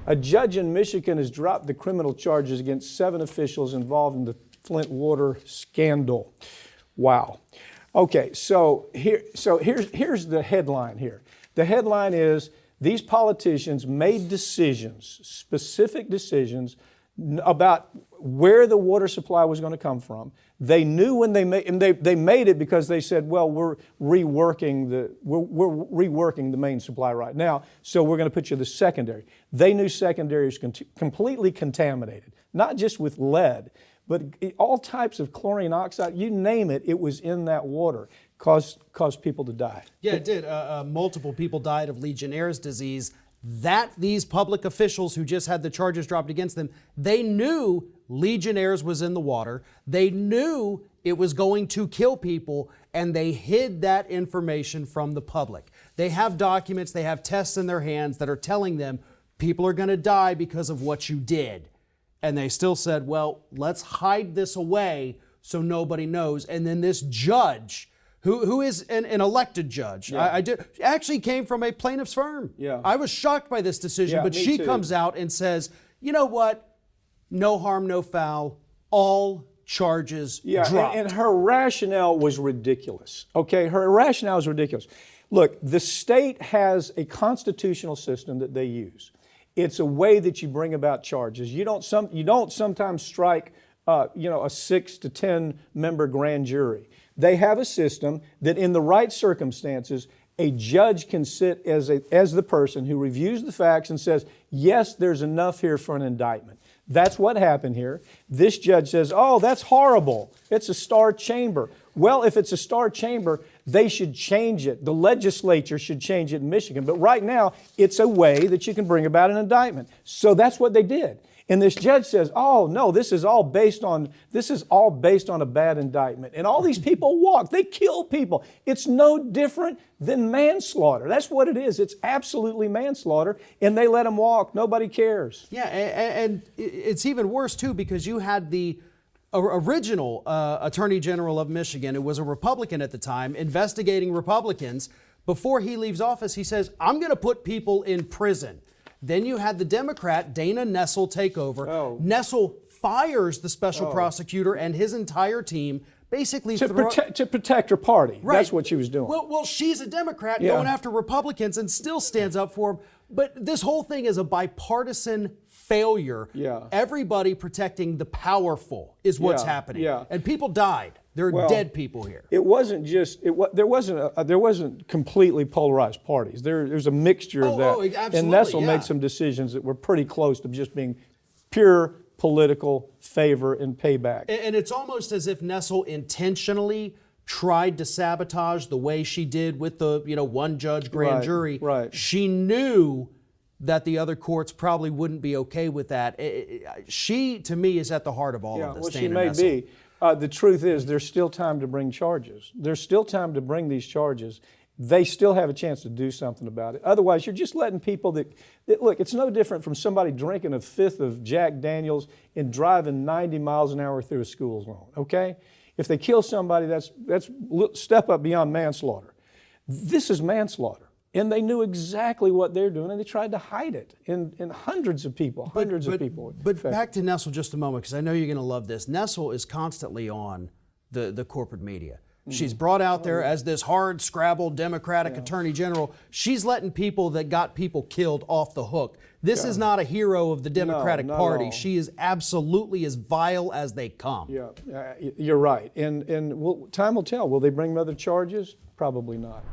A judge in Michigan has dropped the criminal charges against 7 officials involved in the Flint water scandal. Wow. Okay, so here's the headline here. The headline is, these politicians made decisions, specific decisions, about where the water supply was going to come from. They knew when they made, and they made it because they said, well, we're reworking the main supply right now, so we're going to put you the secondary. They knew secondary was completely contaminated, not just with lead, but all types of chlorine, oxide, you name it, it was in that water. Caused people to die. Yeah, it did. Multiple people died of Legionnaire's disease. That these public officials who just had the charges dropped against them, they knew Legionnaire's was in the water. They knew it was going to kill people, and they hid that information from the public. They have documents, they have tests in their hands that are telling them people are going to die because of what you did. And they still said, well, let's hide this away so nobody knows. And then this judge, who is an elected judge, yeah. Actually came from a plaintiff's firm. Yeah. I was shocked by this decision, but she comes out and says, you know what? No harm, no foul. All charges dropped. And her rationale was ridiculous. Okay, her rationale is ridiculous. Look, the state has a constitutional system that they use. It's a way that you bring about charges. You don't sometimes strike a 6 to 10 member grand jury. They have a system that in the right circumstances, a judge can sit as the person who reviews the facts and says, yes, there's enough here for an indictment. That's what happened here. This judge says, oh, that's horrible. It's a star chamber. Well, if it's a star chamber, they should change it. The legislature should change it in Michigan. But right now, it's a way that you can bring about an indictment. So that's what they did. And this judge says, oh, no, this is all based on a bad indictment. And all these people walk. They kill people. It's no different than manslaughter. That's what it is. It's absolutely manslaughter. And they let them walk. Nobody cares. Yeah, and it's even worse, too, because you had the original Attorney General of Michigan, who was a Republican at the time, investigating Republicans. Before he leaves office, he says, I'm going to put people in prison. Then you had the Democrat, Dana Nessel, take over. Oh. Nessel fires the special prosecutor and his entire team, basically to protect her party. Right. That's what she was doing. Well, she's a Democrat going after Republicans and still stands up for them. But this whole thing is a bipartisan failure. Yeah. Everybody protecting the powerful is what's happening. Yeah. And people died. There are dead people here. It wasn't just there wasn't completely polarized parties. There's a mixture of that. Absolutely, and Nessel made some decisions that were pretty close to just being pure political favor and payback. And it's almost as if Nessel intentionally tried to sabotage the way she did with the one judge grand jury. Right. She knew that the other courts probably wouldn't be okay with that. She, to me, is at the heart of all of this. Well, she may be. The truth is, there's still time to bring charges. There's still time to bring these charges. They still have a chance to do something about it. Otherwise, you're just letting people that look, it's no different from somebody drinking a fifth of Jack Daniels and driving 90 miles an hour through a school zone, okay? If they kill somebody, that's step up beyond manslaughter. This is manslaughter. And they knew exactly what they're doing, and they tried to hide it. And hundreds of people, hundreds of people. But back to Nessel just a moment, because I know you're going to love this. Nessel is constantly on the corporate media. She's brought out there as this hard scrabble Democratic Attorney General. She's letting people that got people killed off the hook. This is not a hero of the Democratic Party. She is absolutely as vile as they come. Yeah, you're right. And time will tell. Will they bring other charges? Probably not.